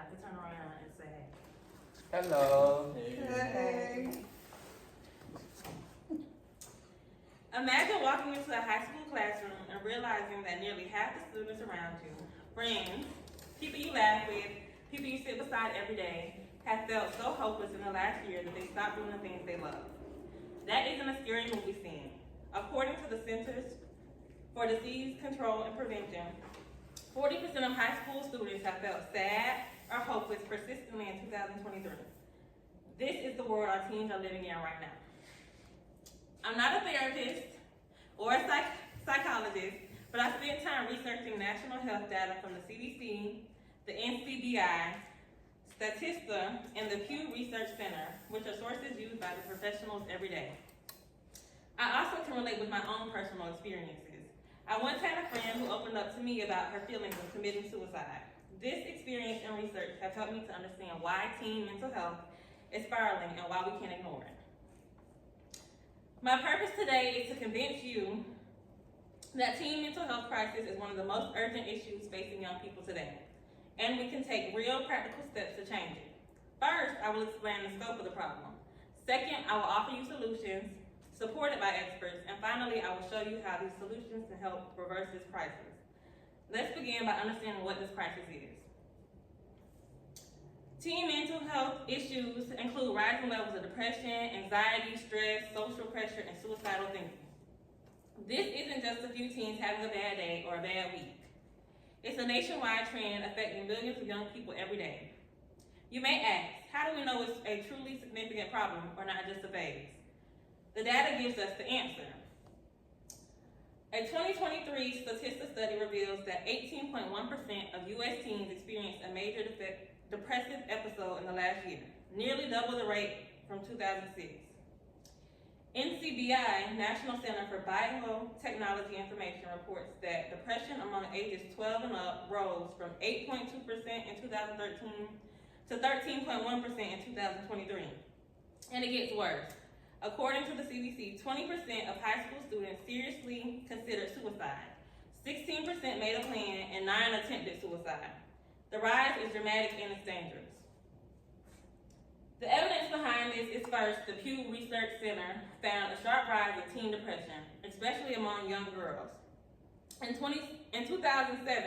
to turn around and say hey. Hello. Hey. Imagine walking into a high school classroom and realizing that nearly half the students around you, friends, people you laugh with, people you sit beside every day, have felt so hopeless in the last year that they stopped doing the things they love. That isn't a scary movie scene. According to the Centers for Disease Control and Prevention, 40% of high school students have felt sad or hopeless persistently in 2023. This is the world our teens are living in right now. I'm not a therapist or a psychologist, but I spent time researching national health data from the CDC, the NCBI, Statista, and the Pew Research Center, which are sources used by the professionals every day. I also can relate with my own personal experiences. I once had a friend who opened up to me about her feelings of committing suicide. This experience and research have helped me to understand why teen mental health is spiraling and why we can't ignore it. My purpose today is to convince you that teen mental health crisis is one of the most urgent issues facing young people today, and we can take real practical steps to change it. First, I will explain the scope of the problem. Second, I will offer you solutions supported by experts, and finally, I will show you how these solutions can help reverse this crisis. Let's begin by understanding what this crisis is. Teen mental health issues include rising levels of depression, anxiety, stress, social pressure, and suicidal thinking. This isn't just a few teens having a bad day or a bad week. It's a nationwide trend affecting millions of young people every day. You may ask, how do we know it's a truly significant problem or not just a phase? The data gives us the answer. A 2023 Statista study reveals that 18.1% of U.S. teens experienced a major depressive episode in the last year, nearly double the rate from 2006. NCBI, National Center for Biotechnology Information, reports that depression among ages 12 and up rose from 8.2% in 2013 to 13.1% in 2023. And it gets worse. According to the CDC, 20% of high school students seriously considered suicide. 16% made a plan and 9 attempted suicide. The rise is dramatic and it's dangerous. The evidence behind this is first, the Pew Research Center found a sharp rise of teen depression, especially among young girls. In 2007,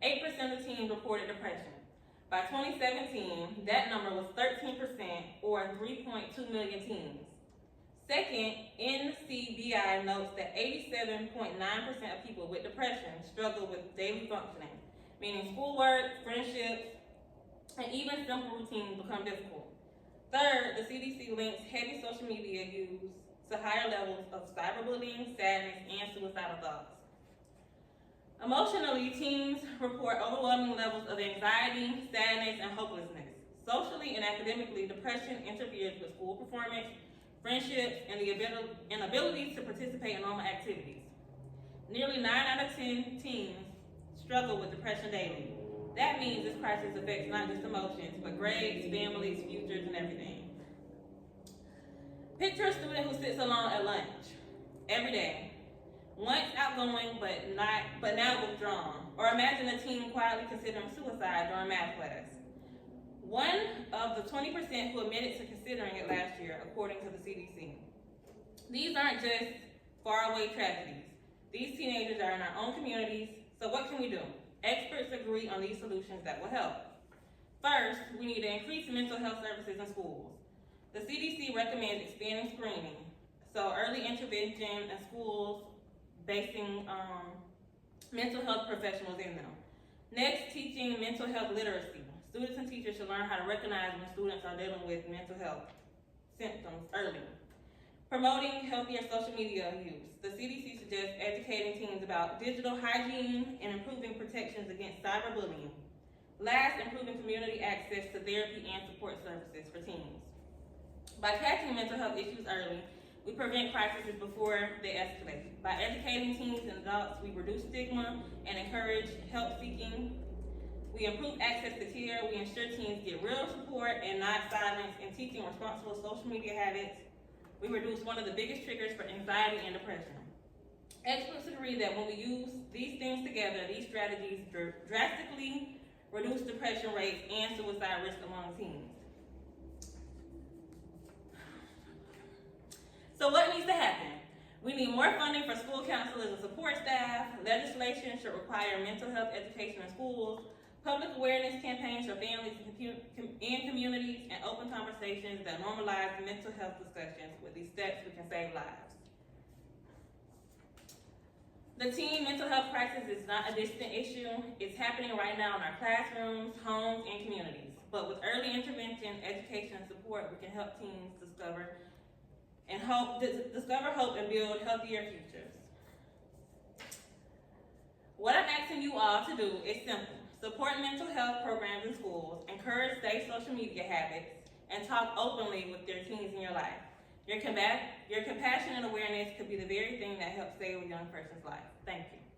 8% of teens reported depression. By 2017, that number was 13%, or 3.2 million teens. Second, NCBI notes that 87.9% of people with depression struggle with daily functioning, meaning schoolwork, friendships, and even simple routines become difficult. Third, the CDC links heavy social media use to higher levels of cyberbullying, sadness, and suicidal thoughts. Emotionally, teens report overwhelming levels of anxiety, sadness, and hopelessness. Socially and academically, depression interferes with school performance, friendships, and the ability to participate in normal activities. Nearly 9 out of 10 teens struggle with depression daily. That means this crisis affects not just emotions, but grades, families, futures, and everything. Picture a student who sits alone at lunch every day, once outgoing but now withdrawn. Or imagine a teen quietly considering suicide during math class. One of the 20% who admitted to considering it last year, according to the CDC. These aren't just faraway tragedies. These teenagers are in our own communities, so what can we do? Experts agree on these solutions that will help. First, we need to increase mental health services in schools. The CDC recommends expanding screening, so early intervention in schools basing mental health professionals in them. Next, teaching mental health literacy. Students and teachers should learn how to recognize when students are dealing with mental health symptoms early. Promoting healthier social media use. The CDC suggests educating teens about digital hygiene and improving protections against cyberbullying. Last, improving community access to therapy and support services for teens. By catching mental health issues early, we prevent crises before they escalate. By educating teens and adults, we reduce stigma and encourage help seeking. We improve access to care. We ensure teens get real support and not silence. In teaching responsible social media habits, we reduce one of the biggest triggers for anxiety and depression. Experts agree that when we use these things together, these strategies drastically reduce depression rates and suicide risk among teens. So what needs to happen? We need more funding for school counselors and support staff. Legislation should require mental health education in schools, public awareness campaigns for families and communities, and open conversations that normalize mental health discussions. With these steps, we can save lives. The teen mental health crisis is not a distant issue. It's happening right now in our classrooms, homes, and communities. But with early intervention, education, and support, we can help teens discover hope and build healthier futures. What I'm asking you all to do is simple. Support mental health programs in schools, encourage safe social media habits, and talk openly with your teens in your life. Your compassion and awareness could be the very thing that helps save a young person's life. Thank you.